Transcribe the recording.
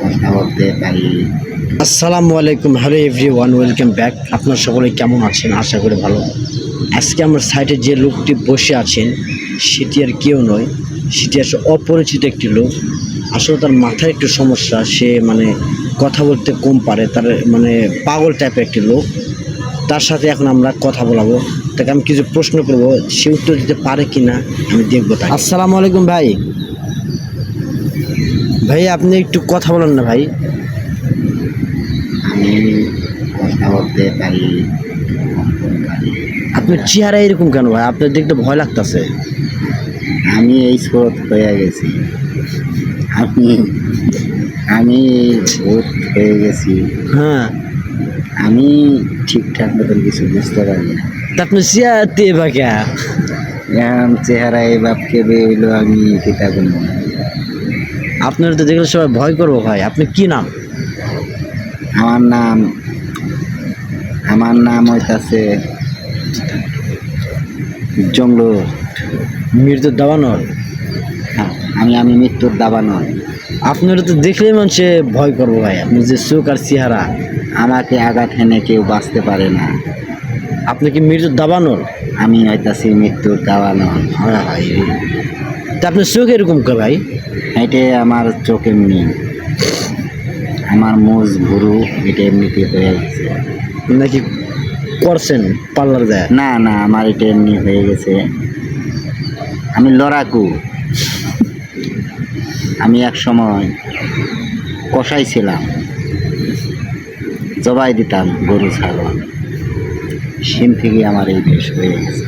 কথা বলতে পারি। আসসালামু আলাইকুম, হ্যালো এভরিওয়ান, ওয়েলকাম ব্যাক। আপনারা সকলে কেমন আছেন? আশা করি ভালো। আজকে আমার সাইডে যে লোকটি বসে আছেন সেটি আর কেউ নয়, সেটি আসলে অপরিচিত একটি লোক। আসলে তার মাথায় একটু সমস্যা, সে কথা বলতে কম পারে, তার পাগল টাইপের একটি লোক। তার সাথে এখন আমরা কথা বলাবো, তাকে আমি কিছু প্রশ্ন করবো, সে উত্তর দিতে পারে কি না আমি দেখবো। তাই আসসালামু আলাইকুম ভাই। ভাই আপনি একটু কথা বলেন না ভাই। আমি কথা বলতে পারি। আপনার চেহারা এরকম কেন ভাই? আপনার দেখতে ভয় লাগতেছে। আমি এই স্রোত হয়ে গেছি। আমি আমি ভূত হয়ে গেছি। হ্যাঁ, আমি ঠিকঠাক মতন কিছু বুঝতে পারি না। তা আপনি চেহারা দিয়ে বা কে? এখন চেহারা এই বাপকে হইলো আমি কিতা করবো। আপনার তো দেখলে সবাই ভয় করবো ভাই। আপনি কি নাম? আমার নাম আমার নাম হইতাছে জঙ্গল। মৃত্যুর দাবানল। আমি মৃত্যুর দাবানল। আপনারা তো দেখলেই মানুষে ভয় করবো ভাই, আপনি যে চোখ আর চেহারা। আমাকে আঘাত হেনে কেউ বাঁচতে পারে না। আপনি কি মৃত্যুর দাবানল? আমি হইতাছি মৃত্যুর দাবানল। হ্যাঁ ভাই, তা আপনার চোখ এরকম কে ভাই? এটা আমার চোখ এমনি, আমার মোজ ভুরু এটা এমনিতে হয়ে গেছে। নাকি করছেন পার্লার দেয়? না না, আমার এটা এমনি হয়ে গেছে। আমি লড়াকু। আমি এক সময় কষাই ছিলাম, জবাই দিতাম গরু ছাগল। সিন থেকে আমার এই বেশ হয়ে গেছে।